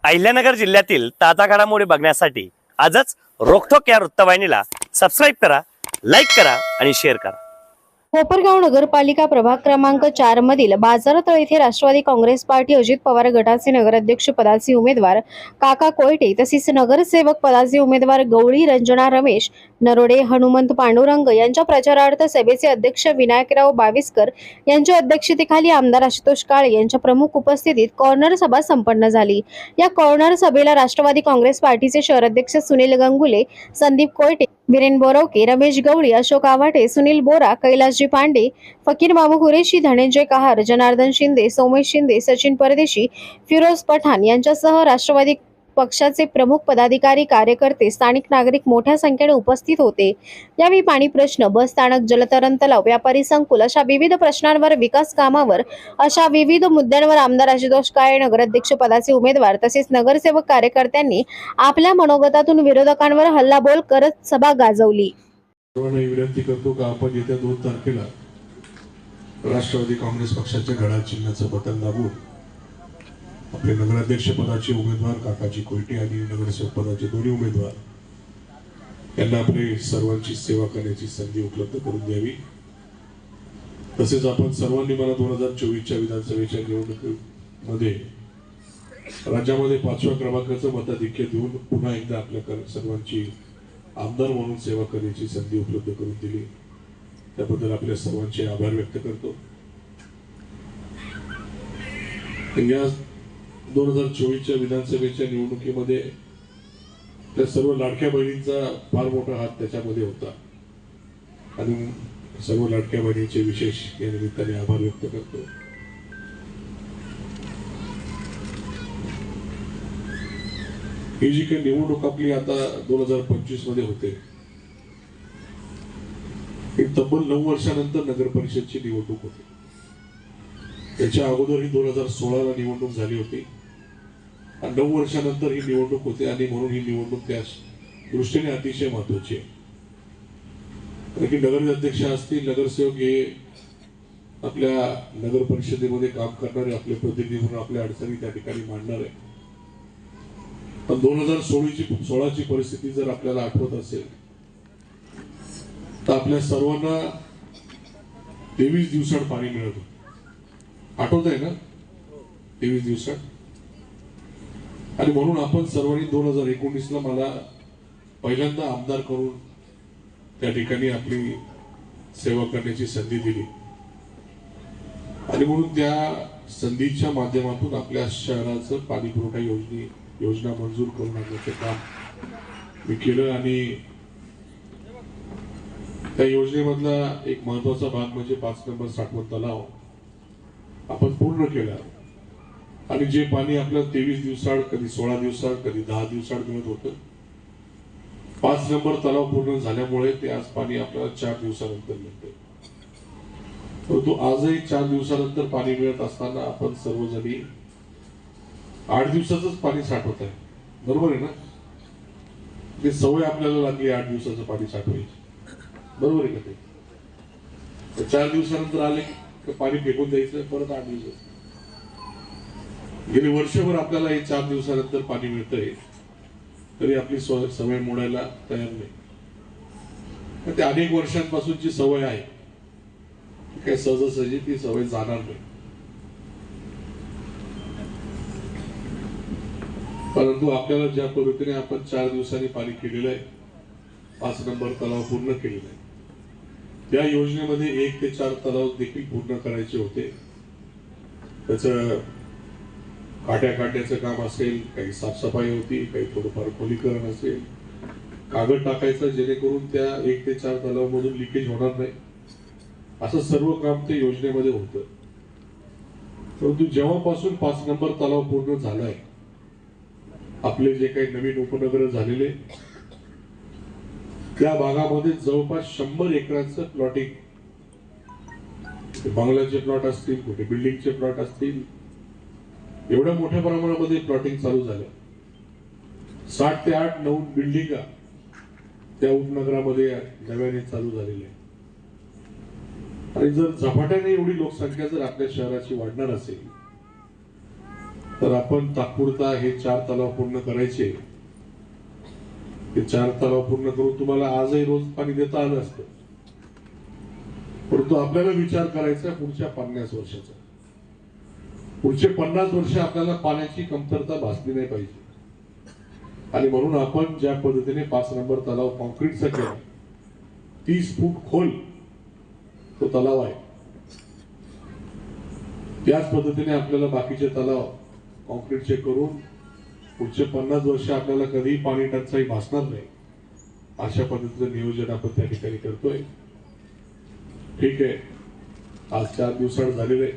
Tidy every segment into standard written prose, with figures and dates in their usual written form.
अहिल्यानगर जिल्ह्यातील ताजा घडामोडी बघण्यासाठी आजच रोखोक या वृत्तवाहिनीला सबस्क्राईब करा, लाईक करा आणि शेअर करा। कोपरगाव नगरपालिका प्रभाग क्रमांक 4 मधील बाजारतळ येथे राष्ट्रवादी काँग्रेस पार्टी अजित पवार गटाचे नगराध्यक्ष पदाचे उमेदवार काका कोयटे तसेच नगरसेवक पदाचे उमेदवार गवळी रंजना रमेश नरोडे हनुमंत पांडुरंग यांच्या प्रचारार्थ सभेचे अध्यक्ष विनायकराव बाविस्कर यांच्या अध्यक्षतेखाली आमदार आशुतोष काळे यांच्या प्रमुख उपस्थितीत कॉर्नर सभा संपन्न झाली। या कॉर्नर सभेला राष्ट्रवादी काँग्रेस पार्टीचे शहराध्यक्ष सुनील गंगुले, संदीप कोयटे, वीरेन बोरवके, रमेश गवळी, अशोक आवाटे, सुनील बोरा, कैलासजी पांडे, फकीर मामू कुरेशी, धनंजय कहार, जनार्दन शिंदे, सोमेश शिंदे, सचिन परदेशी, फिरोज पठाण यांच्यासह राष्ट्रवादी पक्षाचे प्रमुख पदाधिकारी, कार्यकर्ते, स्थानिक नागरिक मोठ्या संख्येने उपस्थित होते। यावेळी पाणी प्रश्न, बस स्थानक, जलतरण तलाव, व्यापारी संकुल अशा विविध प्रश्नांवर, विकास कामावर अशा विविध मुद्द्यांवर आमदार आशुतोष काळे, नगराध्यक्ष पदाचे उमेदवार तसेच नगरसेवक कार्यकर्त्यांनी आपल्या मनोगतातून विरोधकांवर हल्लाबोल करत सभा गाजवली। विनंती करतो का आपण येत्या 2 तारखेला राष्ट्रवादी काँग्रेस पक्षाच्या घड्याळ चिन्हाचं बटन दाबून आपले नगराध्यक्ष पदाचे उमेदवार काकाजी कोयटे आणि नगरसेवक पदाचे दोन्ही उमेदवार यांना आपले सर्वांची सेवा करण्याची संधी उपलब्ध करून द्यावी। तसेच आपण सर्वांनी मला 2024च्या विधानसभेच्या निवडणुकीमध्ये राज्यामध्ये 5व्या क्रमांकाचं मताधिक्य देऊन पुन्हा एकदा आपल्या सर्वांची आमदार म्हणून सेवा करण्याची संधी उपलब्ध करून दिली, त्याबद्दल आपल्या सर्वांचे आभार व्यक्त करतो। या 2024च्या विधानसभेच्या निवडणुकीमध्ये त्या सर्व लाडक्या बहिणींचा फार मोठा हात त्याच्यामध्ये होता आणि सर्व लाडक्या बहिणींचे विशेष या निमित्ताने आभार व्यक्त करतो। ही जी काही निवडणूक आपली आता 2025 मध्ये होते, ही तब्बल 9 वर्षानंतर नगर परिषदची निवडणूक होती। त्याच्या अगोदर ही 2016ला निवडणूक झाली होती आणि 9 वर्षानंतर ही निवडणूक होते आणि म्हणून ही निवडणूक त्या दृष्टीने अतिशय महत्वाची आहे। कारण की नगराध्यक्ष असतील, नगरसेवक हे आपल्या नगर परिषदेमध्ये काम करणारे आपले प्रतिनिधी म्हणून आपल्या अडचणी त्या ठिकाणी मांडणार आहे। पण 2016ची परिस्थिती जर आपल्याला आठवत असेल तर आपल्या सर्वांना 23 दिवसात पाणी मिळत होतं, आठवत आहे ना? 23 दिवसात। आणि म्हणून आपण सर्वांनी 2019ला मला पहिल्यांदा आमदार करून त्या ठिकाणी आपली सेवा करण्याची संधी दिली आणि म्हणून त्या संधीच्या माध्यमातून आपल्या शहराचं पाणी पुरवठा योजना मंजूर करून आणण्याचे काम मी केलं आणि त्या योजनेमधला एक महत्वाचा भाग म्हणजे 5 नंबर साठवण तलाव आपण पूर्ण केला आणि जे पाणी आपल्याला 23 दिवसाआड, कधी 16 दिवसाआड, कधी 10 दिवसाआड मिळत होतं, 5 नंबर तलाव पूर्ण झाल्यामुळे ते आज पाणी आपल्याला 4 दिवसानंतर मिळते। परंतु आजही 4 दिवसानंतर पाणी मिळत असताना आपण सर्वजणी 8 दिवसाचंच पाणी साठवत आहे, बरोबर आहे ना? ते सवय आपल्याला लागली 8 दिवसाचं पाणी साठवायची, बरोबर आहे का? ते 4 दिवसानंतर आले की पाणी फेकून द्यायचं, परत 8 दिवस। गेली वर्षभर आपल्याला हे 4 दिवसानंतर पाणी मिळतंय तरी आपली सवय मोडायला तयार नाही। ते अनेक वर्षांपासूनची सवय आहे, काही सहजासहजी ती सवय जाणार नाही। परंतु आपल्याला ज्या पद्धतीने आपण 4 दिवसांनी पाणी केलेलं आहे, 5 नंबर तलाव पूर्ण केलेला आहे, त्या योजनेमध्ये 1 ते 4 तलाव देखील पूर्ण करायचे होते। त्याचं काट्या काढण्याचं काम असेल, काही साफसफाई होती, काही थोडंफार खोलीकरण असेल, कागद टाकायचं जेणेकरून त्या 1 ते 4 तलाव मधून लिकेज होणार नाही, असं सर्व काम ते योजनेमध्ये होतं। परंतु जेव्हापासून 5 नंबर तलाव पूर्ण झालाय, आपले जे काही नवीन उपनगर झालेले त्या भागामध्ये जवळपास 100 एकरांचं प्लॉटिंग, बंगल्याचे प्लॉट असतील, कुठे बिल्डिंगचे प्लॉट असतील, एवढ्या मोठ्या प्रमाणामध्ये प्लॉटिंग चालू झालं। 7 ते 8 नवीन बिल्डिंगा त्या उपनगरामध्ये नव्याने चालू झालेल्या आणि जर झपाट्याने एवढी लोकसंख्या जर आपल्या शहराची वाढणार असेल तर आपण तात्पुरता हे 4 तलाव पूर्ण करायचे. हे 4 तलाव पूर्ण करून तुम्हाला आजही रोज पाणी देता आलं असतं, परंतु आपल्याला विचार करायचा पुढच्या 50 वर्षाचा. पुढचे 50 वर्ष आपल्याला पाण्याची कमतरता भासली नाही पाहिजे. आणि म्हणून आपण ज्या पद्धतीने 5 नंबर तलाव कॉन्क्रीटचा केला, 30 फूट खोल तो तलाव आहे, त्याच पद्धतीने आपल्याला बाकीचे तलाव कॉन्क्रीटचे करून पुढचे 50 वर्ष आपल्याला कधीही पाणी टंचाई भासणार नाही, अशा पद्धतीचं नियोजन आपण त्या ठिकाणी करतोय. ठीक आहे, आज 4 दिवसाड झालेले,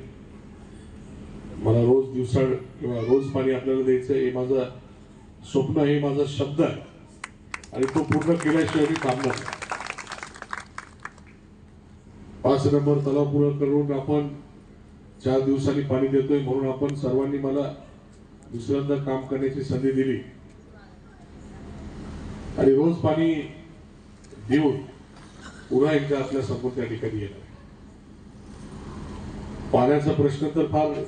मला रोज दिवसाड किंवा रोज पाणी आपल्याला द्यायचं हे माझं स्वप्न, हे माझा शब्द आहे आणि तो पूर्ण केल्याशिवाय मी थांबणार नाही. 5 नंबर तलाव पूर्ण करून आपण 4 दिवसांनी पाणी देतोय, म्हणून आपण सर्वांनी मला दुसऱ्यांदा काम करण्याची संधी दिली आणि रोज पाणी देऊन पुन्हा एकदा आपल्या समोर त्या ठिकाणी येणार. पाण्याचा प्रश्न तर फार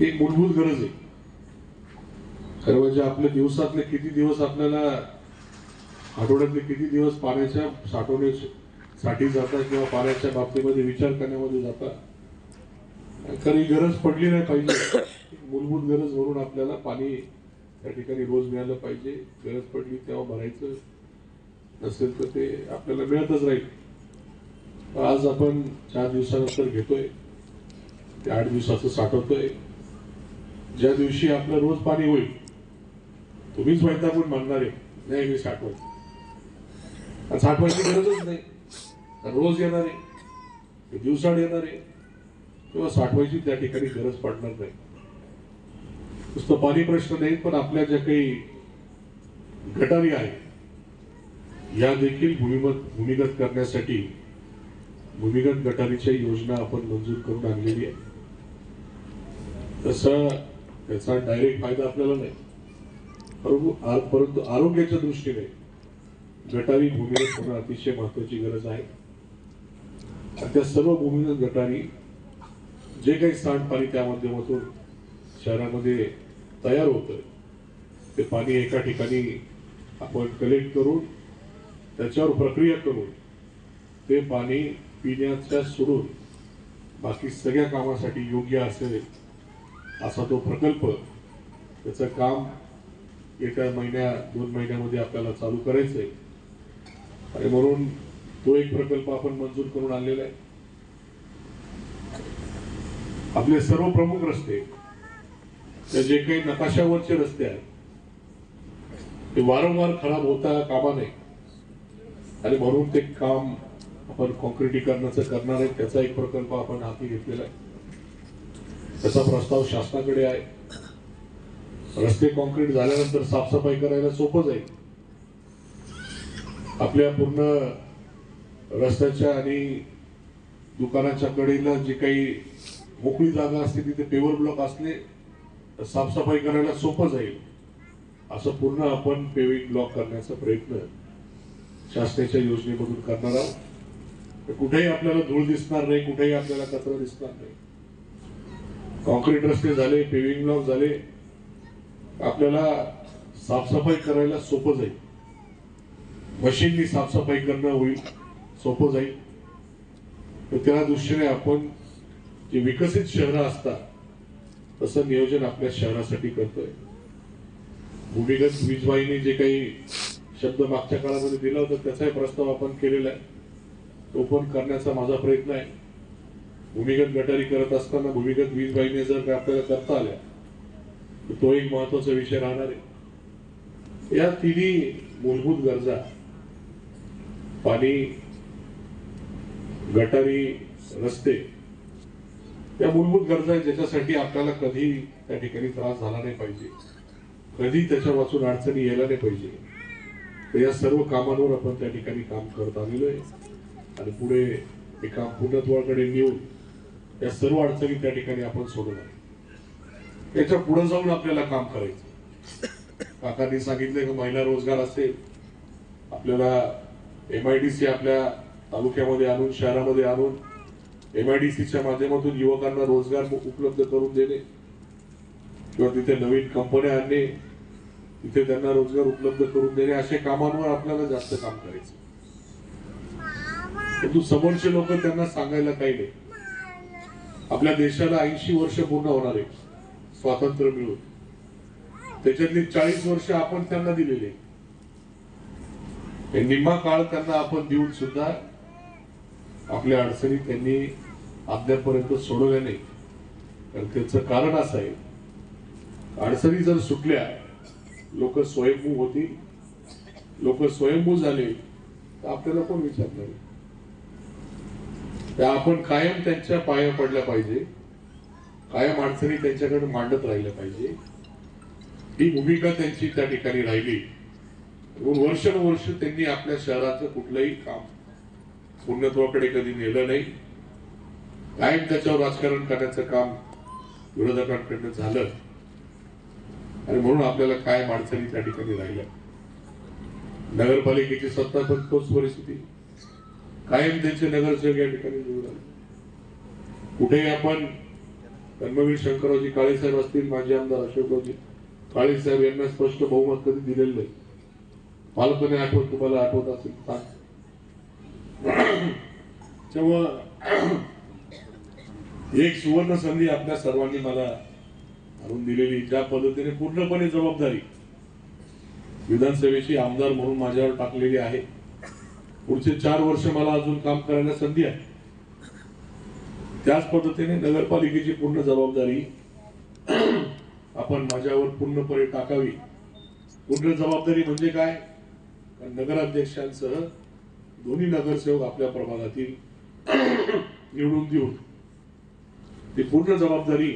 एक मूलभूत गरज आहे. खरं म्हणजे आपल्या दिवसातले किती दिवस आपल्याला, आठवड्यातले किती दिवस पाण्याच्या साठवण्यासाठी जातात किंवा पाण्याच्या बाबतीमध्ये विचार करण्यामध्ये जातात. खरी गरज पडली नाही पाहिजे, मूलभूत गरज म्हणून आपल्याला पाणी त्या ठिकाणी रोज मिळालं पाहिजे. गरज पडली तेव्हा भरायचं, नसेल तर ते आपल्याला मिळतच राहील. आज आपण 4 दिवसानंतर घेतोय, ते 8 दिवसाचं साठवतोय. ज्या दिवशी आपलं रोज पाणी होईल, तुम्हीच वैतागून म्हणणार आहे नाही मी साठवत, साठवायची गरजच नाही, रोज येणार आहे, दिवसाड येणार आहे, किंवा साठवायची त्या ठिकाणी गरज पडणार नाही. नुसतं पाणी प्रश्न नाही, पण आपल्या ज्या काही गटारी आहे या देखील भूमिगत करण्यासाठी भूमिगत गटारीच्या योजना आपण मंजूर करून आणलेली आहे. तसं त्याचा डायरेक्ट फायदा आपल्याला नाही, परंतु आरोग्याच्या दृष्टीने गटारी भूमिगत होणं अतिशय महत्वाची गरज आहे. आणि त्या सर्व भूमिगत गटारी जे काही सांडपाणी त्या माध्यमातून शहरामध्ये तयार होतं, ते पाणी एका ठिकाणी आपण कलेक्ट करून त्याच्यावर प्रक्रिया करून ते पाणी पिण्याच्या सोडून बाकी सगळ्या कामासाठी योग्य असेल असा तो प्रकल्प, त्याचं काम एका 1-2 महिन्यामध्ये आपल्याला चालू करायचं आहे. आणि म्हणून तो एक प्रकल्प आपण मंजूर करून आणलेला आहे. आपले सर्व प्रमुख रस्ते, जे काही नकाशावरचे रस्ते आहेत, ते वारंवार खराब होता कामा नये आणि म्हणून ते काम आपण कॉन्क्रिटीकरणाचं करणार आहे. त्याचा एक प्रकल्प आपण हाती घेतलेला आहे, त्याचा प्रस्ताव शासनाकडे आहे. रस्ते कॉन्क्रीट झाल्यानंतर साफसफाई करायला सोपं जाईल. आपल्या पूर्ण रस्त्याच्या आणि दुकानाच्या कडेला जे काही मोकळी जागा असते तिथे पेवर ब्लॉक असले तर साफसफाई करायला सोपं जाईल. असं पूर्ण आपण पेविंग ब्लॉक करण्याचा प्रयत्न शासनाच्या योजनेमधून करणार आहोत. कुठेही आपल्याला धूळ दिसणार नाही, कुठेही आपल्याला कचरा दिसणार नाही. कॉन्क्रीट रस्ते झाले, पेविंग ब्लॉक झाले, आपल्याला साफसफाई करायला सोपं जाईल. मशीननी साफसफाई करणं होईल, सोपं जाईल. तर त्या दृष्टीने आपण जे विकसित शहरं असतात तसं नियोजन आपल्या शहरासाठी करतोय. भूमिगत वीजवाहिनी जे काही शब्द मागच्या काळामध्ये दिला होता त्याचाही प्रस्ताव आपण केलेला आहे, तो पण करण्याचा माझा प्रयत्न आहे. भूमिगत गटारी करत असताना भूमिगत वीजवाहिनी जर का आपल्याला करता आल्या तर तो एक महत्वाचा विषय राहणार आहे. या तिन्ही मूलभूत गरजा, पाणी, गटारी, रस्ते, त्या मूलभूत गरजा आहेत ज्याच्यासाठी आपल्याला कधी त्या ठिकाणी त्रास झाला नाही पाहिजे, कधी त्याच्या वाचून अडचणी यायला नाही पाहिजे. तर या सर्व कामांवर आपण त्या ठिकाणी काम करत आलेलो आहे आणि पुढे हे काम पूर्णत्वाकडे नेऊन या सर्व अडचणी त्या ठिकाणी आपण सोडवणार. याच्या पुढे जाऊन आपल्याला काम करायचं. काकांनी सांगितले की महिला रोजगार असेल, आपल्याला MIDC आपल्या तालुक्यामध्ये आणून, शहरामध्ये आणून MIDCच्या माध्यमातून युवकांना रोजगार उपलब्ध करून देणे, किंवा तिथे नवीन कंपन्या आणणे, तिथे त्यांना रोजगार उपलब्ध करून देणे, अशा कामांवर आपल्याला जास्त काम करायचं. परंतु समोरचे लोक त्यांना सांगायला काही नाही. आपल्या देशाला 80 वर्ष पूर्ण होणार आहे स्वातंत्र्य मिळून. त्याच्यातली 40 वर्ष आपण त्यांना दिलेले. हे निम्मा काळ त्यांना आपण देऊन सुद्धा आपल्या अडचणी त्यांनी अद्यापर्यंत सोडवल्या नाही. तर त्याचं कारण असं आहे, अडचणी जर सुटल्या, लोक स्वयंभू होतील, लोक स्वयंभू झाले तर आपल्याला कोण विचारणार आहे? त्या आपण कायम त्यांच्या पाया पडल्या पाहिजे, कायम अडचणी त्यांच्याकडे मांडत राहिल्या पाहिजे. ही भूमिका त्यांची त्या ठिकाणी राहिली. वर्षानुवर्ष त्यांनी आपल्या शहराचं कुठलंही काम पूर्णत्वाकडे कधी नेलं नाही. कायम त्याच्यावर राजकारण करण्याचं काम विरोधकांकडनं झालं आणि म्हणून आपल्याला कायम अडचणी त्या ठिकाणी राहिल्या. नगरपालिकेची सत्ता पण तोच परिस्थिती, कायम त्यांचे नगरसेवक या ठिकाणी निवडून आले. कुठेही आपण धर्मवीर शंकररावजी काळे साहेब असतील, माजी आमदार अशोकरावजी काळे साहेब यांना स्पष्ट बहुमत कधी दिलेलं नाही. मला पण आठवत, तुम्हाला आठवत असेल तेव्हा एक सुवर्ण संधी आपल्या सर्वांनी मला आणून दिलेली, ज्या पद्धतीने पूर्णपणे जबाबदारी विधानसभेची आमदार म्हणून माझ्यावर टाकलेली आहे. पुढचे 4 वर्ष मला अजून काम करायला संधी आहे. त्याच पद्धतीने नगरपालिकेची पूर्ण जबाबदारी आपण माझ्यावर पूर्णपणे टाकावी. पूर्ण जबाबदारी म्हणजे काय? नगराध्यक्षांसह दोन्ही नगरसेवक आपल्या प्रभागातील निवडून देऊन ती पूर्ण जबाबदारी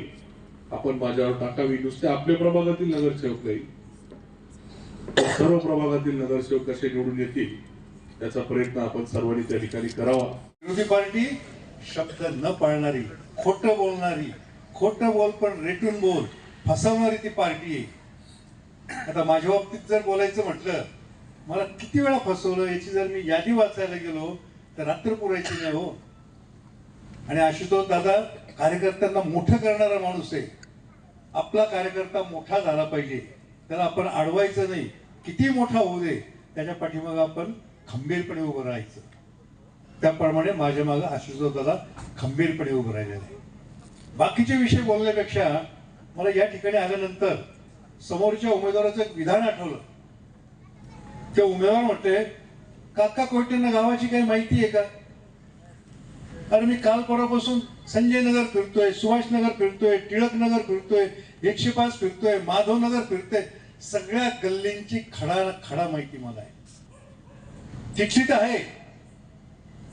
आपण माझ्यावर टाकावी. नुसते आपल्या प्रभागातील नगरसेवक नाही, सर्व प्रभागातील नगरसेवक कसे निवडून येतील त्याचा प्रयत्न आपण सर्वांनी त्या ठिकाणी करावा. विरोधी पार्टी शब्द न पाळणारी, खोटं बोलणारी, खोटं बोल पण रेटून बोल, फसवणारी ती पार्टी आहे. आता माझ्या बाबतीत जर बोलायचं म्हटलं, मला किती वेळा फसवलं याची जर मी यादी वाचायला गेलो तर रात्र पुरायची नाही हो. आणि आशुतोष दादा कार्यकर्त्यांना मोठं करणारा माणूस आहे. आपला कार्यकर्ता मोठा झाला पाहिजे, त्याला आपण अडवायचं नाही. किती मोठा होऊ दे, त्याच्या पाठीमागे आपण खंबीरपणे उभं राहायचं. त्याप्रमाणे माझ्या मागे आशुतोष दादा खंबीरपणे उभं राहिलेलं आहे. बाकीचे विषय बोलण्यापेक्षा मला या ठिकाणी आल्यानंतर समोरच्या उमेदवाराचं एक विधान आठवलं. ते उमेदवार म्हटले, काका कोयटेंना गावाची काही माहिती आहे का? अरे मी काल परवापासून संजय नगर फिरतोय, सुभाष नगर फिरतोय, टिळक नगर फिरतोय, 105 फिरतोय, माधव नगर फिरतोय. सगळ्या गल्लींची खडा माहिती मला आहे. शिक्षित आहे.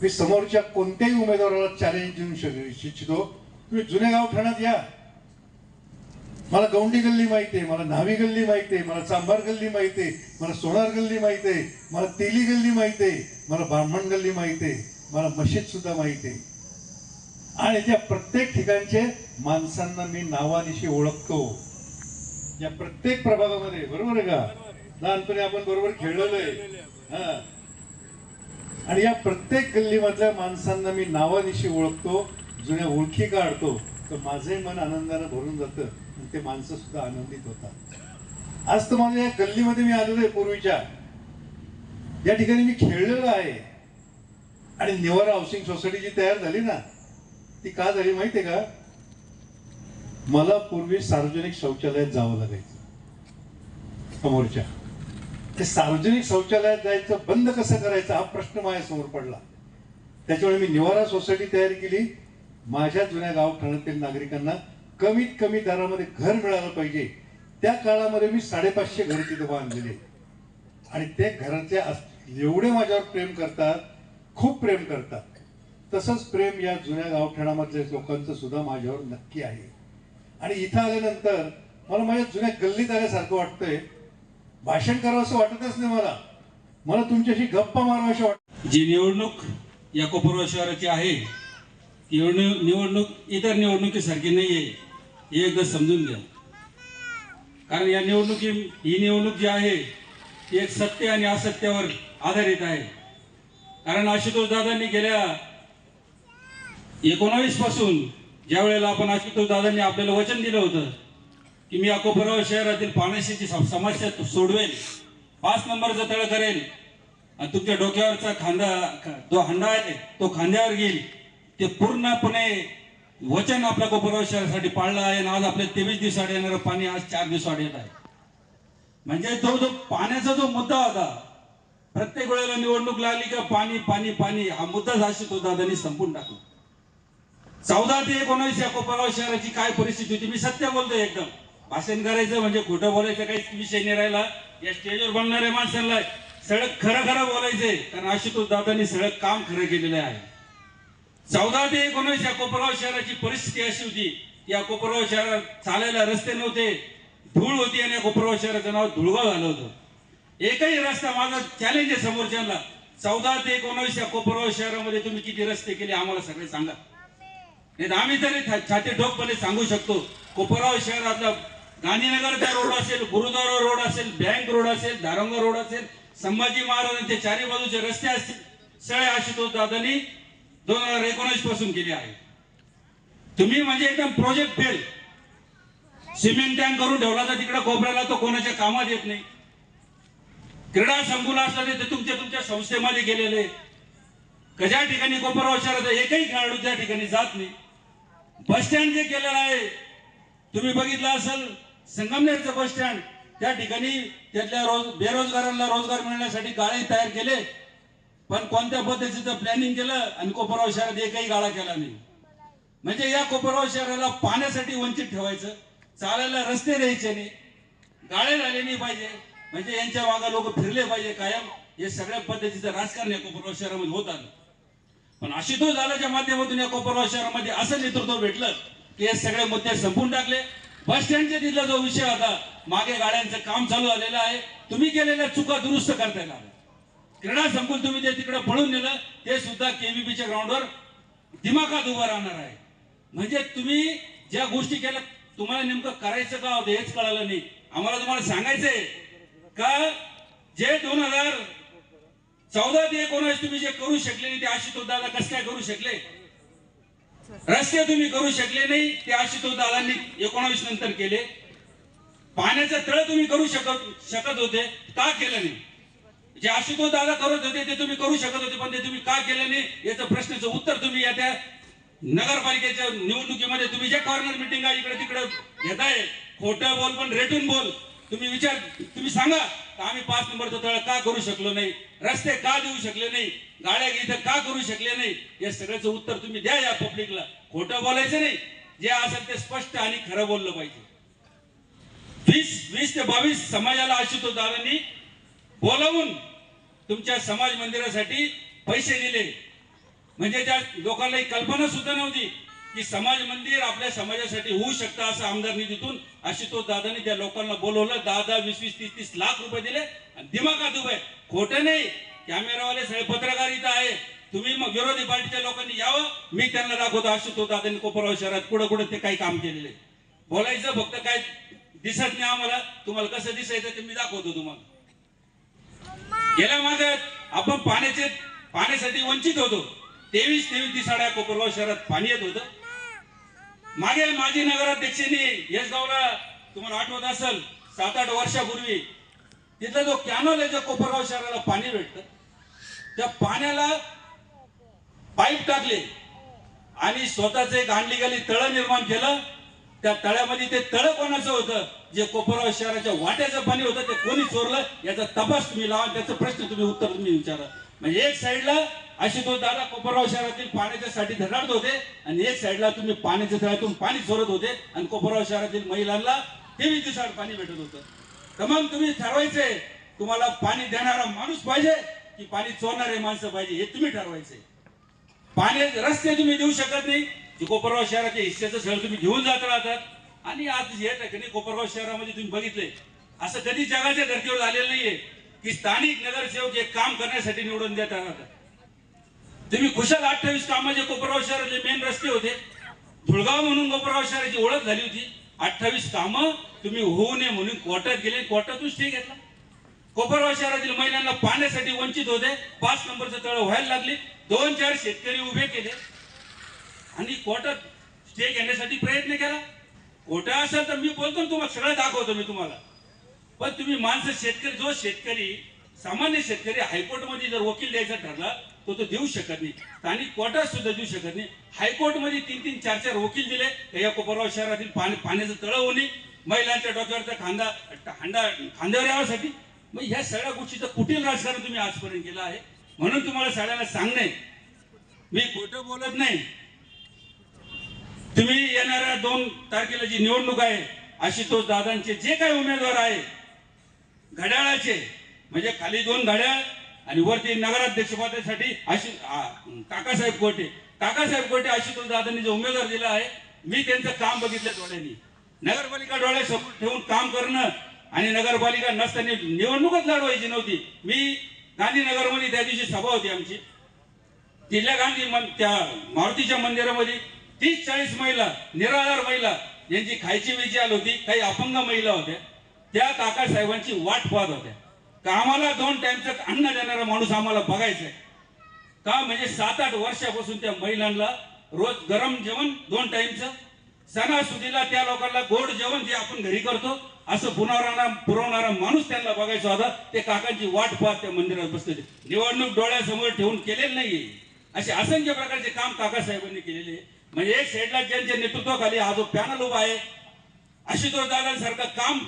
मी समोरच्या कोणत्याही उमेदवाराला चॅलेंज देऊन इच्छितो, तुम्ही जुन्या गावठाणात या. मला गौंडी गल्ली माहिती आहे, मला न्हावी गल्ली माहिती आहे, मला चांभार गल्ली माहिती आहे, मला सोनार गल्ली माहिती आहे, मला तेली गल्ली माहिती आहे, मला ब्राह्मण गल्ली माहिती आहे, मला मशीद सुद्धा माहिती आहे. आणि त्या प्रत्येक ठिकाणचे माणसांना मी नावानिशी ओळखतो. या प्रत्येक प्रभागामध्ये, बरोबर आहे का? लहानपणी आपण बरोबर खेळलेलो आहे. आणि या प्रत्येक गल्लीमधल्या माणसांना मी नावानिशी ओळखतो, जुन्या ओळखी काढतो. तर माझंही मन आनंदाने भरून जातं आणि ते माणसं सुद्धा आनंदित होतात. आज तर माझ्या या गल्लीमध्ये मी आलेलो आहे. पूर्वीच्या या ठिकाणी मी खेळलेलो आहे. आणि निवारा हाऊसिंग सोसायटी जी तयार झाली ना, ती का झाली माहितीये का? मला पूर्वी सार्वजनिक शौचालयात जावं लागायचं समोरच्या. ते सार्वजनिक शौचालयात जायचं बंद कसं करायचं हा प्रश्न माझ्यासमोर पडला. त्याच्यामुळे मी निवारा सोसायटी तयार केली. माझ्या जुन्या गावठाणातील नागरिकांना कमीत कमी दरामध्ये घर मिळालं पाहिजे. त्या काळामध्ये मी 550 घर तिथे बांधलेले. आणि ते घराचे एवढे माझ्यावर प्रेम करतात, खूप प्रेम करतात. तसंच प्रेम या जुन्या गावठाणामधल्या लोकांचं सुद्धा माझ्यावर नक्की आहे. आणि इथं आल्यानंतर मला माझ्या जुन्या गल्लीत आल्यासारखं वाटतंय. भाषण करावं असं वाटतच नाही मला. मला तुमच्याशी गप्पा मारावं वाटतं. जी निवडणूक या कोपरगाव शहराची आहे, निवडणूक इतर निवडणुकीसारखी नाही आहे, हे एकदा समजून घ्या. कारण या ही निवडणूक जी आहे ती एक सत्य आणि असत्यावर आधारित आहे. कारण आशुतोष दादांनी गेल्या 19 पासून ज्या वेळेला आपण आशुतोष दादांनी आपल्याला वचन दिलं होतं की मी कोपरगाव शहरातील पाण्याची समस्या सोडवेल, 5 नंबरचं तळ करेल आणि तुमच्या डोक्यावरचा जो हंडा आहे तो खांद्यावर घेईल, ते पूर्णपणे वचन आपल्या कोपरगाव शहरासाठी पाळलं आहे. आणि आज आपल्या 23 दिवसाआड येणारं पाणी आज 4 दिवसाआड येत आहे. म्हणजे तो जो पाण्याचा जो मुद्दा होता, प्रत्येक वेळेला निवडणूक लागली का पाणी पाणी पाणी हा मुद्दा दादांनी संपून टाकला. 14 ते 19 या कोपरगाव शहराची काय परिस्थिती होती, मी सत्य बोलतोय. एकदम भाषण करायचं म्हणजे खोटं बोलायचं काहीच विषय नाही राहिला. या स्टेजवर बोलणाऱ्या माणसांना सगळं खरं खरं बोलायचंय, कारण आशुतोष दादांनी सगळं काम खरं केलेलं आहे. 14 ते 19 या कोपरगाव शहराची परिस्थिती अशी होती की या कोपरगाव शहरात चालायला रस्ते नव्हते, धूळ होती आणि या कोपरगाव शहराचं नाव धुळगाव झालं होतं. एकही रस्ता, माझा चॅलेंज आहे समोरच्यांना, 14 ते 19 या कोपरगाव शहरामध्ये तुम्ही किती रस्ते केले आम्हाला सगळे सांगा. नाही आम्ही तरी छाती ठोकपणे सांगू शकतो. कोपरगाव शहरातला गांधीनगरचा रोड असेल, गुरुद्वारा रोड असेल, बँक रोड असेल, धारंगा रोड असेल, संभाजी महाराजांचे चारी बाजूचे रस्ते असतील, सगळे आशुतोष दादांनी 2019 पासून केले आहे. तुम्ही म्हणजे एकदम प्रोजेक्ट फेल. सिमेंट टँक करून ठेवला तर तिकडे कोपऱ्याला तो कोणाच्या कामात येत नाही. क्रीडा संकुल असलं ते तुमच्या संस्थेमध्ये गेलेले, ज्या ठिकाणी कोपरगाव शहरात एकही खेळाडू त्या ठिकाणी जात नाही. बस स्टँड जे केलेलं आहे तुम्ही बघितलं असेल, संगमनेरचं बस स्टँड, त्या ठिकाणी त्यातल्या बेरोजगारांना रोजगार मिळण्यासाठी गाळे तयार केले, पण कोणत्या पद्धतीचं प्लॅनिंग केलं आणि कोपरगाव शहरात एकही गाळा केला नाही. म्हणजे या कोपरगाव शहराला पाण्यासाठी वंचित ठेवायचं, चालायला रस्ते द्यायचे नाही, गाळे झाले नाही पाहिजे, म्हणजे यांच्या मागे लोक फिरले पाहिजे कायम, हे सगळ्या पद्धतीचं राजकारण या कोपरगाव शहरामध्ये होत आलं. पण आशुतोष दादाच्या माध्यमातून या कोपरगाव शहरामध्ये असं नेतृत्व भेटलं की हे सगळे मुद्दे संपून टाकले. बस स्टँडच्या तिथला जो विषय होता, मागे गाड्यांचं काम चालू झालेलं आहे, तुम्ही केलेल्या चुका दुरुस्त करता येणार. क्रीडा संकुल तुम्ही ते तिकडे पळून नेलं, ते सुद्धा केव्हीपीच्या ग्राउंडवर दिमाखात उभं राहणार आहे. म्हणजे तुम्ही ज्या गोष्टी केल्या, तुम्हाला नेमकं करायचं का होतं हेच कळालं नाही. आम्हाला तुम्हाला सांगायचंय का जे 2014 ते 19 तुम्ही जे करू शकले नाही ते आशुतोष दादा कसं काय करू शकले. रस्ते तुम्ही करू शकले नाही, ते आशुतोष दादांनी 19 नंतर केले. पाण्याचं तळ तुम्ही करू शकत होते, का केलं नाही. जे आशुतोष दादा करत होते ते तुम्ही करू शकत होते, पण ते तुम्ही का केलं नाही याचं प्रश्नाचं उत्तर तुम्ही या त्या नगरपालिकेच्या निवडणुकीमध्ये तुम्ही जे कॉर्नर मिटिंग इकडे तिकडे घेताय, खोटं बोल पण रेटून बोल. तुम्ही सांगा आम्ही 5 नंबरचं तळ का करू शकलो नाही, रस्ते का देऊ शकले नाही, गाड्या इथं का करू शकले नाही, या सगळ्याचं उत्तर तुम्ही द्या या पब्लिकला. खोटं बोलायचं नाही, जे असेल ते स्पष्ट आणि खरं बोललं पाहिजे. 20 ते 22 समाजाला आशुतोष दादांनी बोलावून तुमच्या समाज मंदिरासाठी पैसे दिले. म्हणजे त्या लोकांना कल्पना सुद्धा नव्हती की समाज मंदिर आपल्या समाजासाठी होऊ शकतं, असं आमदार निधीतून आशुतोष दादांनी त्या लोकांना बोलवलं. 10-10, 20-20, 30-30 लाख रुपये दिले आणि दिमागात उभे. खोटं नाही, कॅमेरावाले सगळे पत्रकार इथं आहे, तुम्ही मग विरोधी पार्टीच्या लोकांनी यावं, मी त्यांना दाखवतो आशुतोष दादांनी कोपरगाव शहरात कुठं कुठं ते काही काम केलेले. बोलायचं फक्त काय दिसत नाही आम्हाला, तुम्हाला कसं दिसायचं ते मी दाखवतो तुम्हाला. गेल्या मागे आपण पाण्यासाठी वंचित होतो. 23 दिवसाड्या कोपरगाव शहरात पाणी येत होतं. मागे माजी नगराध्यक्षांनी येसगावला, तुम्हाला आठवत असेल 7-8 वर्षापूर्वी, तिथला जो कॅनॉल आहे, जो कोपरगाव शहराला पाणी भेटतं, त्या पाण्याला पाईप टाकले आणि स्वतःच एक अनलिगली तळ निर्माण केलं. त्या तळ्यामध्ये ते तळ कोणाचं होतं, जे कोपरगाव शहराच्या वाट्याचं पाणी होतं, ते कोणी चोरलं याचा तपास तुम्ही लावा, त्याचं प्रश्न तुम्ही उत्तर तुम्ही विचारा. म्हणजे एक साईडला आशुतोष दादा कोपरगाव शहरातील पाण्याच्यासाठी धडाडत होते आणि एक साईडला तुम्ही पाण्याच्या तळ्यातून पाणी चोरत होते आणि कोपरगाव शहरातील महिलांना 23 दिवसाआड पाणी भेटत होतं. तर मग तुम्ही ठरवायचंय, तुम्हाला पाणी देणारा माणूस पाहिजे की पाणी चोरणारे माणसं पाहिजे, हे तुम्ही ठरवायचंय. पाणी रस्ते तुम्ही देऊ शकत नाही, कोपरगाव शहराच्या हिस्सेचं सगळं तुम्ही घेऊन जात राहतात. आणि आज या ठिकाणी कोपरगाव शहरामध्ये तुम्ही बघितले, असं कधी जगाच्या धर्तीवर झालेलं नाहीये की स्थानिक नगरसेवक हे काम करण्यासाठी निवडून देत राहतात. तुम्ही खुशाल 28 कामाचे कोपरगाव शहरातले मेन रस्ते होते, धुळगाव म्हणून कोपरगाव शहराची ओळख झाली होती. 28 कामं तुम्ही होऊ नये म्हणून कोर्टात गेले, कोर्टातून स्टे घेतला. कोपरगाव शहरातील महिलांना पाण्यासाठी वंचित होते, 5 नंबरचं तळ व्हायला लागले, 2-4 शेतकरी उभे केले आणि कोर्टात स्टे घेण्यासाठी प्रयत्न केला. खोटं असेल तर मी बोलतो ना, तुम्हाला सगळं दाखवतो मी तुम्हाला. पण तुम्ही माणसं शेतकरी, जो शेतकरी सामान्य शेतकरी हायकोर्टमध्ये जर वकील द्यायचा ठरला तो देऊ शकत नाही, स्थानिक कोर्टात सुद्धा देऊ शकत नाही. हायकोर्टमध्ये 3-3, 4-4 वकील दिले या कोपरगाव शहरातील पाण्याचं तळ होणे, महिलांच्या डोक्यावरचा खांद्यावर यावासाठी. मग ह्या सगळ्या गोष्टीचं कुटील राजकारण तुम्ही आजपर्यंत केलं आहे. म्हणून तुम्हाला सगळ्यांना सांगणे, मी खोटं बोलत नाही. तुम्ही येणाऱ्या 2 तारखेला जी निवडणूक आहे, आशुतोष दादांचे जे काही उमेदवार आहे घड्याळाचे, म्हणजे खाली 2 घड्याळ आणि वरती नगराध्यक्ष पदासाठी काकासाहेब कोटे आशुतोष दादांनी जो उमेदवार दिला आहे, मी त्यांचं काम बघितलं डोळ्यांनी. नगरपालिका डोळ्यासमोर ठेवून काम करणं आणि नगरपालिका नसताना निवडणूकच लढवायची नव्हती. मी गांधीनगरमध्ये त्या दिवशी सभा होती आमची, तिथल्या त्या मारुतीच्या मंदिरामध्ये 30-40 महिला, निराधार महिला, यांची खायची वेळची आली होती, काही अपंग महिला होत्या, त्या काकासाहेबांची वाट पाहत होत्या. का आम्हाला 2 टाइमचं अन्न देणारा माणूस आम्हाला बघायचा आहे का? म्हणजे 7-8 वर्षापासून त्या महिलांना रोज गरम जेवण 2 टाइमचं, सणासुदीला त्या लोकांना गोड जेवण जे आपण घरी करतो असं पुरवणारा माणूस त्यांना बघायचा होता. ते काकांची वाट पाहत त्या मंदिरात बसले. निवडणूक डोळ्यासमोर ठेवून केलेलं नाहीये, असे असंख्य प्रकारचे काम काकासाहेबांनी केलेले. म्हणजे एक साईडला ज्यांच्या नेतृत्वाखाली हा जो पॅनल उभा आहे, आशुतोष दादांसारखं काम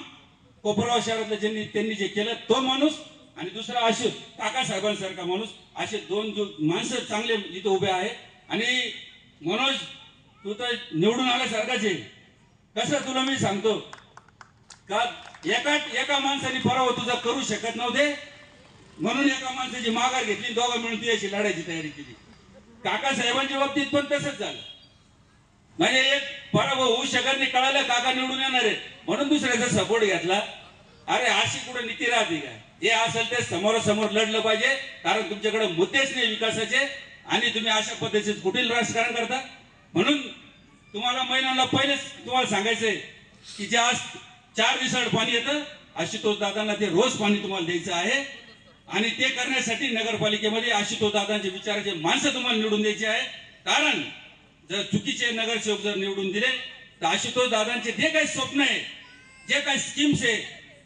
कोपरगाव शहरातलं त्यांनी जे केलं तो माणूस, आणि दुसरा काकासाहेबांसारखा माणूस, असे 2 माणसं चांगले इथे उभे आहे. आणि मनोज, तू तर निवडून आल्यासारखाच आहे. कसं तुला मी सांगतो का, एका माणसाने पराभव तुझा करू शकत नव्हते, म्हणून एका माणसाची माघार घेतली, दोघं मिळून तुझ्याशी लढायची तयारी केली. काकासाहेबांच्या बाबतीत पण तसंच झालं. म्हणजे एक पराभव होऊ शकत नाही, कळालं काका निवडून येणार आहे म्हणून दुसऱ्याचा सपोर्ट घेतला. अरे अशी कुठे नीती राहते काय? हे असेल ते समोरासमोर लढलं पाहिजे, कारण तुमच्याकडे मुद्देच नाही विकासाचे, आणि तुम्ही अशा पद्धतीचं कुठील राजकारण करता. म्हणून तुम्हाला महिलांना पहिलेच तुम्हाला सांगायचंय की जे आज 4 दिवसाआड पाणी येतं, आशुतोष दादांना ते रोज पाणी तुम्हाला द्यायचं आहे. आणि ते करण्यासाठी नगरपालिकेमध्ये आशुतोष दादांचे विचाराचे माणसं तुम्हाला निवडून द्यायची आहे. कारण जर चुकीचे नगरसेवक जर निवडून दिले तर आशुतोष दादांचे जे काही स्वप्न आहे, जे काही स्कीम्स आहे,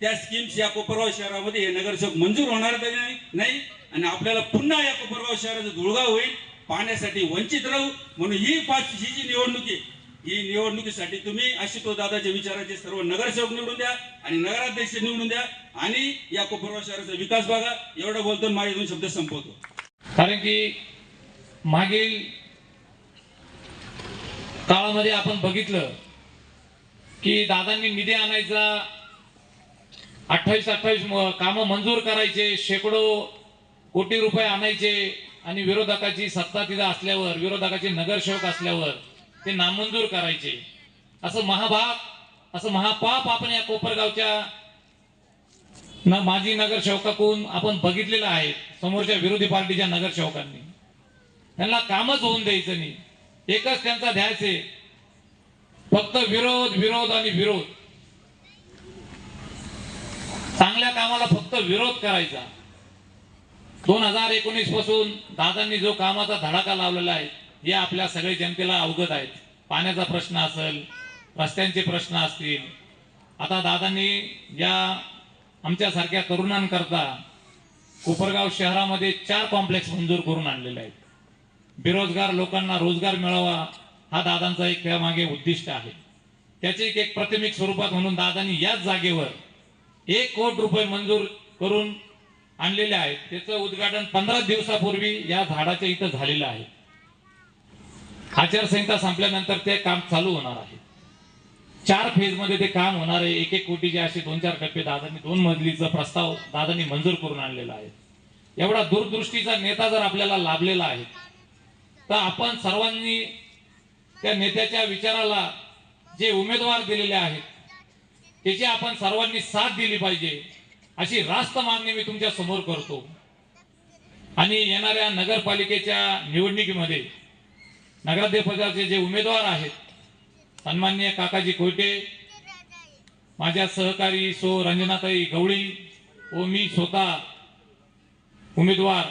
त्या स्कीम्स या कोपरगाव शहरामध्ये हे नगरसेवक मंजूर होणार नाही. आणि आपल्याला पुन्हा या कोपरगाव शहराचा धुळगाव होईल, पाण्यासाठी वंचित राहू. म्हणून ही जी निवडणूक आहे, ही निवडणुकीसाठी तुम्ही आशुतोष दादाच्या विचाराचे सर्व नगरसेवक निवडून द्या आणि नगराध्यक्ष निवडून द्या, आणि या कोपरगाव शहराचा विकास बघा. एवढं बोलतो माझे 2 शब्द संपवतो. कारण की मागील काळामध्ये आपण बघितलं की दादांनी निधी आणायचा, 28 कामं मंजूर करायचे, शेकडो कोटी रुपये आणायचे, आणि विरोधकाची सत्ता तिथं असल्यावर, विरोधकाचे नगरसेवक असल्यावर ते नामंजूर करायचे. असं महापाप आपण या कोपरगावच्या माजी नगरसेवकाकडून आपण बघितलेलं आहे. समोरच्या विरोधी पार्टीच्या नगरसेवकांनी त्यांना कामच होऊन द्यायचं नाही. एकच त्यांचा ध्यास आहे, फक्त विरोध विरोध आणि विरोध. चांगल्या कामाला फक्त विरोध करायचा. 2019 पासून दादांनी जो कामाचा धडाका लावलेला आहे हे आपल्या सगळ्या जनतेला अवगत आहेत. पाण्याचा प्रश्न असेल, रस्त्यांचे प्रश्न असतील. आता दादांनी या आमच्यासारख्या तरुणांकरता कोपरगाव शहरामध्ये 4 कॉम्प्लेक्स मंजूर करून आणलेले आहेत. बेरोजगार लोकांना रोजगार मिळावा हा दादांचा एक त्यामागे उद्दिष्ट आहे. त्याचे एक प्राथमिक स्वरूपात म्हणून दादांनी याच जागेवर 1 कोटी रुपये मंजूर करून आणलेले आहेत. त्याचं उद्घाटन 15 दिवसापूर्वी या झाडाच्या इथं झालेलं आहे. आचारसंहिता संपल्यानंतर ते काम चालू होणार आहे. 4 फेजमध्ये ते काम होणार आहे. 1-1 कोटीचे असे 2-4 टप्पे दादांनी 2 मजलीचा प्रस्ताव दादांनी मंजूर करून आणलेला आहे. एवढा दूरदृष्टीचा नेता जर आपल्याला लाभलेला आहे तर आपण सर्वांनी त्या नेत्याच्या विचाराला जे उमेदवार दिलेले आहेत त्याची आपण सर्वांनी साथ दिली पाहिजे, अशी रास्त मागणी मी तुमच्या समोर करतो. आणि येणाऱ्या नगरपालिकेच्या निवडणुकीमध्ये नगराध्यक्षपदाचे जे उमेदवार आहेत, सन्माननीय काकाजी कोयटे, माझ्या सहकारी सो रंजनाताई गवळी व मी स्वतः उमेदवार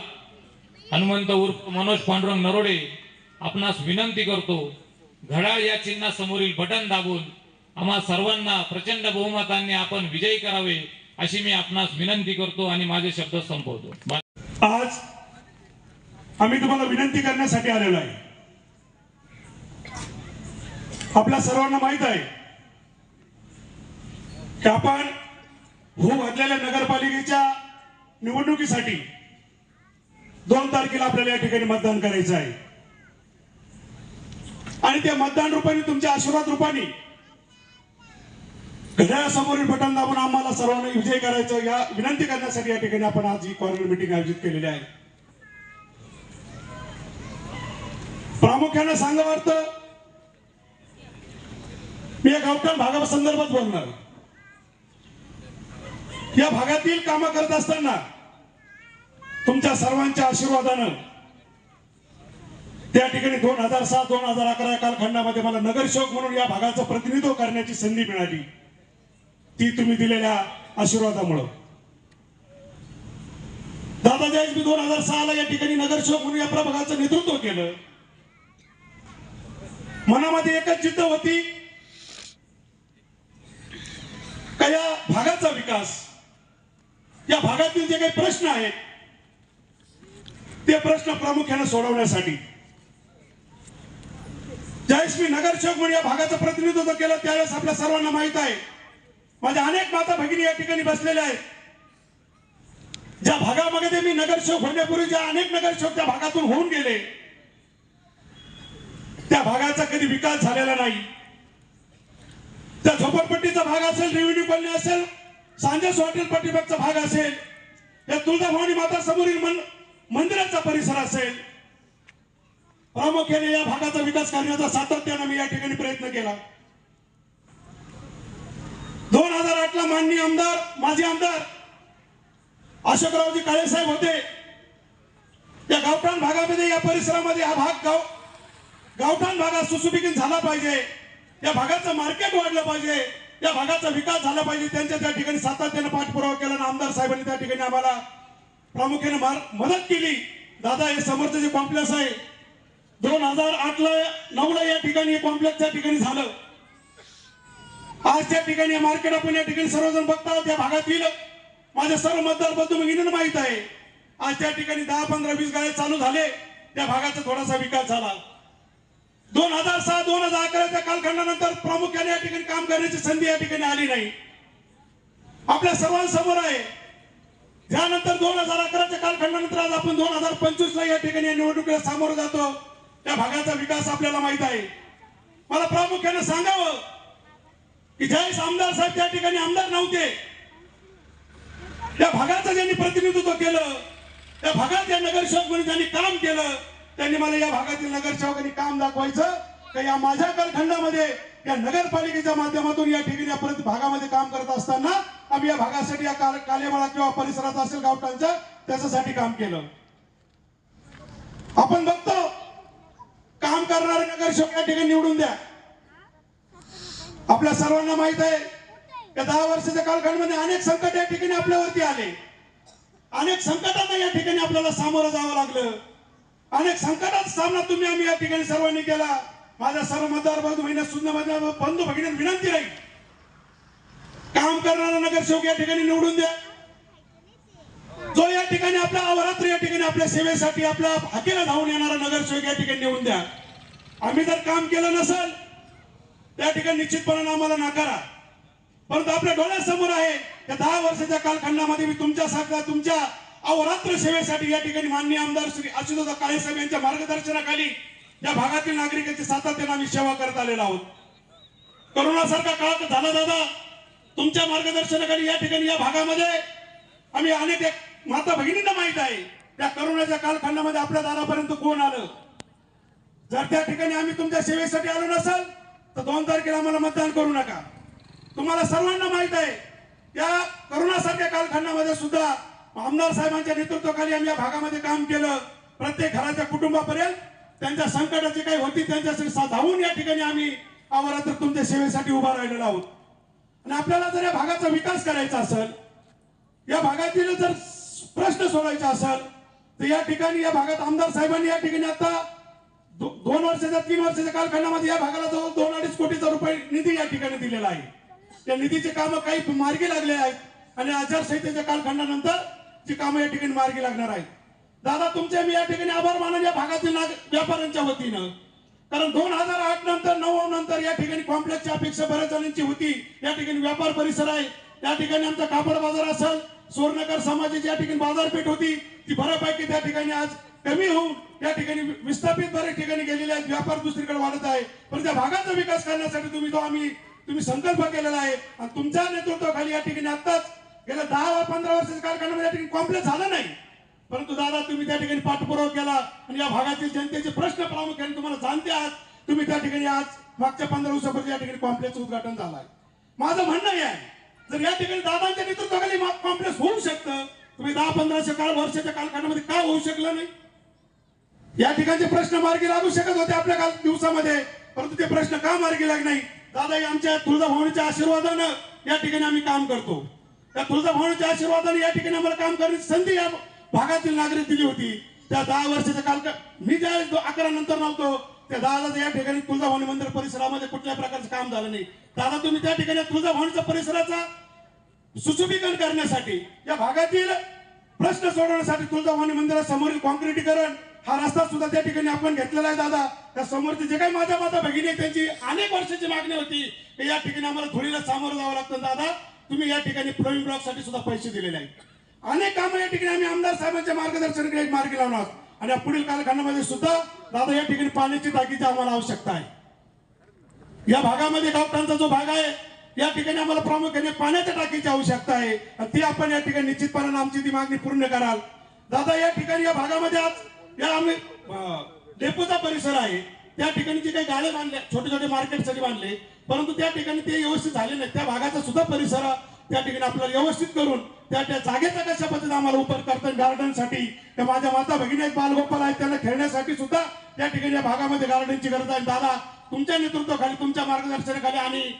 हनुमंत उर्फ मनोज पांडुरंग नरोडे आपणास विनंती करतो, घड्याळ या चिन्हासमोरील बटन दाबून आम्हा सर्वांना प्रचंड बहुमताने आपण विजयी करावे अशी मी आपणास विनंती करतो आणि माझे शब्द संपवतो. आज आम्ही तुम्हाला विनंती करण्यासाठी आलेलो आहे. आपल्या सर्वांना माहित आहे की आपण घडलेल्या नगरपालिकेच्या निवडणुकीसाठी 2 तारखेला आपल्याला या ठिकाणी मतदान करायचं आहे आणि त्या मतदान रूपाने तुमच्या आशीर्वाद रूपाने घड्याळासमोरील बटन दाबून आम्हाला सर्वांना विजय करायचं या विनंती करण्यासाठी या ठिकाणी आपण आज ही कॉर्नर मीटिंग आयोजित केलेली आहे. प्रामुख्याने सांगावं वाटतं मी या गावठाण भागासंदर्भात बोलणार. या भागातील कामं करत असताना तुमच्या सर्वांच्या आशीर्वादानं त्या ठिकाणी 2007-2011 या कालखंडामध्ये मला नगरसेवक म्हणून या भागाचं प्रतिनिधित्व करण्याची संधी मिळाली. ती तुम्ही दिलेल्या आशीर्वादामुळं. दादा ज्यावेळेस मी 2006ला या ठिकाणी नगरसेवक म्हणून या प्रभागाचं नेतृत्व केलं, मनामध्ये एकच जिद्द होती का या भागाचा विकास, या भागातील जे काही प्रश्न आहेत ते प्रश्न प्रामुख्याने सोडवण्यासाठी. ज्यावेळेस मी नगरसेवक म्हणून या भागाचं प्रतिनिधित्व केलं त्यावेळेस आपल्या सर्वांना माहित आहे माझ्या अनेक माता भगिनी या ठिकाणी बसलेल्या आहेत. ज्या भागामध्ये मी नगरसेवक होण्यापूर्वी ज्या अनेक नगरसेवक त्या भागातून होऊन गेले त्या भागाचा कधी विकास झालेला नाही. त्या झोपडपट्टीचा भाग असेल, रेव्हेन्यू कॉलनी असेल, सांजस हॉटेल पाठीमागचा भाग असेल, या तुळजाभवानी माता समोरील मंदिराचा परिसर असेल, प्रामुख्याने या भागाचा विकास करण्याचा सातत्याने मी या ठिकाणी प्रयत्न केला. 2008ला माननीय आमदार, माजी आमदार अशोकरावजी काळेसाहेब होते. या गावठाण भागामध्ये, या परिसरामध्ये हा भाग गावठाण भागात सुशोभित झाला पाहिजे, या भागाचं मार्केट वाढलं पाहिजे, या भागाचा विकास झाला पाहिजे. त्यांच्या त्या ठिकाणी सातत्याने पाठपुरावा केला आणि आमदार साहेबांनी त्या ठिकाणी आम्हाला प्रामुख्याने मदत केली. दादा हे समोरचं जे कॉम्प्लेक्स आहे 2008-9ला या ठिकाणी हे कॉम्प्लेक्स त्या ठिकाणी झालं. आज त्या ठिकाणी मार्केट आपण या ठिकाणी सर्वजण बघता. त्या भागातील माझे सर्व मतदार बंधू भगिनींना माहित आहे आज त्या ठिकाणी 10, 15, 20 गाळे चालू झाले. त्या भागाचा थोडासा विकास झाला. 2006-2011च्या कालखंडानंतर प्रामुख्याने या ठिकाणी काम करण्याची संधी या ठिकाणी आली नाही. आपल्या सर्वांसमोर आहे. त्यानंतर 2011च्या कालखंडानंतर आज आपण 2025ला या ठिकाणी निवडणुकीला सामोरं जातो. त्या भागाचा विकास आपल्याला माहित आहे. मला प्रामुख्याने सांगावं की ज्यावेळेस आमदार साहेब त्या ठिकाणी आमदार नव्हते, त्या भागाचं ज्यांनी प्रतिनिधित्व केलं, त्या भागात या नगरसेवक म्हणून ज्यांनी काम केलं, त्यांनी मला या भागातील नगरसेवकांनी काम दाखवायचं की या माझ्या कालखंडामध्ये या नगरपालिकेच्या माध्यमातून या ठिकाणी या भागामध्ये काम करत असताना आम्ही या भागासाठी या कालेमाळा किंवा परिसरात असेल गावठाणच्या त्याच्यासाठी काम केलं. आपण बघतो काम करणारे नगरसेवक या ठिकाणी निवडून द्या. आपल्या सर्वांना माहित आहे या 10 वर्षाच्या कालखंडामध्ये अनेक संकट या ठिकाणी आपल्यावरती आले. अनेक संकटांना या ठिकाणी आपल्याला सामोरं जावं लागलं. अनेक संकटाचा सामना आम्ही या ठिकाणी सर्वांनी केला. माझ्या सर्व मतदार बंधू भगिनी विनंती राहील काम करणारा नगरसेवक या ठिकाणी निवडून द्या. जो या ठिकाणी आपल्या अवरात्र या ठिकाणी आपल्या सेवेसाठी आपल्या हाकेला धावून येणारा नगरसेवक या ठिकाणी निवडून द्या. आम्ही जर काम केलं नसेल त्या ठिकाणी निश्चितपणे आम्हाला नाकारा. परंतु आपल्या डोळ्यासमोर आहे या 10 वर्षाच्या कालखंडामध्ये मी तुमच्या अवरात्र सेवेसाठी या ठिकाणी माननीय आमदार श्री आशुतोष काळेसाहेब यांच्या मार्गदर्शनाखाली या भागातील नागरिकांची सातत्याने आम्ही सेवा करत आलेलो आहोत. करोनासारखा काळ झाला दादा, तुमच्या मार्गदर्शनाखाली या ठिकाणी या भागामध्ये आम्ही अनेक माता भगिनींना माहित आहे त्या करोनाच्या कालखंडामध्ये आपल्या दारापर्यंत कोण आलं. जर त्या ठिकाणी आम्ही तुमच्या सेवेसाठी आलो नसेल तर 2 तारखेला आम्हाला मतदान करू नका. तुम्हाला सर्वांना माहित आहे त्या करोनासारख्या कालखंडामध्ये सुद्धा आमदार साहेबांच्या नेतृत्वाखाली आम्ही या भागामध्ये काम केलं. प्रत्येक घराच्या कुटुंबापर्यंत त्यांच्या संकटाची काही होती त्यांच्यासाठी धावून या ठिकाणी आम्ही अवरात्र तुमच्या सेवेसाठी उभा राहिलेलो आहोत. आणि आपल्याला जर या भागाचा विकास करायचा असेल, या भागातील जर प्रश्न सोडवायचा असेल तर या ठिकाणी या भागात आमदार साहेबांनी या ठिकाणी आता 2 वर्षाच्या 3 वर्षाच्या कालखंडामध्ये या भागाला जवळ 2-2.5 कोटीचा रुपये निधी या ठिकाणी दिलेला आहे. त्या निधीचे कामं काही मार्गी लागले आहेत आणि आचारसंहितेच्या कालखंडानंतर जी कामं या ठिकाणी मार्गी लागणार आहेत. दादा तुमचे मी या ठिकाणी आभार मानन या भागातील व्यापाऱ्यांच्या वतीनं, कारण 2008 नंतर 9 नंतर या ठिकाणी कॉम्प्लेक्सची अपेक्षा बऱ्याच जणांची होती. या ठिकाणी व्यापार परिसर आहे, या ठिकाणी आमचा कापड बाजार असेल, सुवर्णकर समाजाची या ठिकाणी बाजारपेठ होती, ती बऱ्यापैकी त्या ठिकाणी आज कमी होऊन या ठिकाणी विस्थापित बऱ्याच ठिकाणी गेलेले आहेत. व्यापार दुसरीकडे वाढत आहे, पण त्या भागाचा विकास करण्यासाठी तुम्ही संकल्प केलेला आहे आणि तुमच्या नेतृत्वाखाली या ठिकाणी आताच गेल्या 10-15 वर्षाच्या कालखंडामध्ये या ठिकाणी कॉम्प्लेक्स झालं नाही, परंतु दादा तुम्ही त्या ठिकाणी पाठपुरावा केला आणि या भागातील जनतेचे प्रश्न प्रामुख्याने तुम्हाला जाणते आहात. तुम्ही त्या ठिकाणी आज मागच्या 15 दिवसापूर्वी या ठिकाणी कॉम्प्लेक्स उद्घाटन झालं आहे. माझं म्हणणं हे आहे, जर या ठिकाणी दादांच्या नेतृत्वाखाली कॉम्प्लेक्स होऊ शकतं, तुम्ही 10-15 वर्षाच्या कालखंडामध्ये का होऊ शकलं नाही? या ठिकाणचे प्रश्न मार्गी लागू शकत होते आपल्या दिवसामध्ये, परंतु ते प्रश्न का मार्गी लागले नाही? दादा आमच्या तुळजाभवानीच्या आशीर्वादानं या ठिकाणी आम्ही काम करतो. त्या तुळजाभवानीच्या आशीर्वादाने या ठिकाणी आम्हाला काम करण्याची संधी या भागातील नागरिक दिली होती. त्या 10 वर्षाच्या कालखंड मी ज्या 11 नंतर नव्हतो त्या दादा या ठिकाणी तुळजाभवानी मंदिर परिसरामध्ये कुठल्याही प्रकारचं काम झालं नाही. दादा तुम्ही त्या ठिकाणी तुळजाभवानीच्या परिसराचा सुशोभीकरण करण्यासाठी, या भागातील प्रश्न सोडवण्यासाठी तुळजाभवानी मंदिरासमोरील कॉन्क्रिटीकरण हा रस्ता सुद्धा त्या ठिकाणी आपण घेतलेला आहे. दादा त्या समोरचे जे काही माझ्या माता भगिनी आहेत त्यांची अनेक वर्षाची मागणी होती की या ठिकाणी आम्हाला धुळीला सामोरं जावं लागतं. दादा तुम्ही या ठिकाणी फ्लोइंग ब्लॉक साठी सुद्धा पैसे दिलेले आहेत. अनेक कामं या ठिकाणी आम्ही आमदार साहेबांच्या मार्गदर्शनाकडे मार्गी लावणार आणि पुढील कालखंडामध्ये सुद्धा दादा या ठिकाणी पाण्याची टाकीची आम्हाला आवश्यकता आहे. या भागामध्ये गावठाणचा जो भाग आहे या ठिकाणी आम्हाला प्रामुख्याने पाण्याच्या टाकीची आवश्यकता आहे आणि ती आपण या ठिकाणी निश्चितपणे आमची ती मागणी पूर्ण कराल. दादा या ठिकाणी या भागामध्ये आज या आम्ही डेपोचा परिसर आहे, त्या ठिकाणी जे काही गाळे बांधले छोटे छोटे मार्केटसाठी बांधले, परंतु त्या ठिकाणी ते व्यवस्थित झाले नाही. त्या भागाचा सुद्धा परिसर त्या ठिकाणी आपल्याला व्यवस्थित करून त्या जागेचा कशा पद्धतीने आम्हाला उपयोग करता गार्डनसाठी, त्या माझ्या माता भगिनी आहेत, बालगोपाल आहेत, त्यांना खेळण्यासाठी सुद्धा त्या ठिकाणी या भागामध्ये गार्डनची गरज आहे. दादा तुमच्या नेतृत्वाखाली तुमच्या मार्गदर्शनाखाली आणि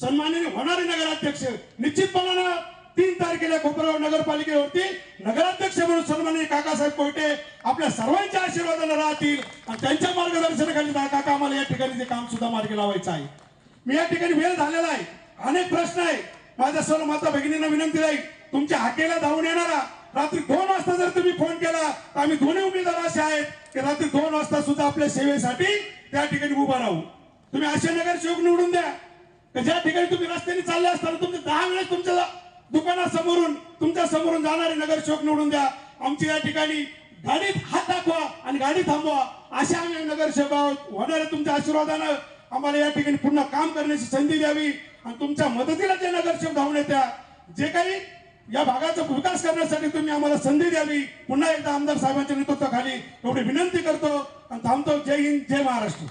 सन्माननीय होणारे नगराध्यक्ष निश्चितपणाने 3 तारखेला कोपरगाव नगरपालिकेवरती नगराध्यक्ष म्हणून सन्माननीय काकासाहेब कोयटे आपल्या सर्वांच्या आशीर्वादाने राहतील आणि त्यांच्या मार्गदर्शनाखाली काका आम्हाला या ठिकाणी ते काम सुद्धा मार्गी लावायचं आहे. मी या ठिकाणी वेळ झालेला आहे, अनेक प्रश्न आहे. माझ्या सर्व माता भगिनींना विनंती आहे, तुमच्या हाकेला धावून येणारा रात्री 2 वाजता जर तुम्ही फोन केला तर आम्ही दोन्ही उमेदवार असे आहेत की रात्री 2 वाजता सुद्धा आपल्या सेवेसाठी त्या ठिकाणी उभा राहू. तुम्ही असे नगरसेवक निवडून द्या की ज्या ठिकाणी तुम्ही रस्त्याने चालले असताना तुमचे 10 वेळेस तुमच्या दुकानासमोरून तुमच्या समोरून जाणारे नगरसेवक निवडून द्या. आमची या ठिकाणी गाडीत हात दाखवा आणि गाडी थांबवा, अशा आम्ही नगरसेवक आहोत. होणाऱ्या तुमच्या आशीर्वादानं आम्हाला या ठिकाणी पुन्हा काम करण्याची संधी द्यावी आणि तुमच्या मदतीला जे नगरसेवक धावून येत्या, जे काही या भागाचा विकास करण्यासाठी तुम्ही आम्हाला संधी द्यावी. पुन्हा एकदा आमदार साहेबांच्या नेतृत्वाखाली एवढी विनंती करतो आणि थांबतो. जय हिंद, जय महाराष्ट्र.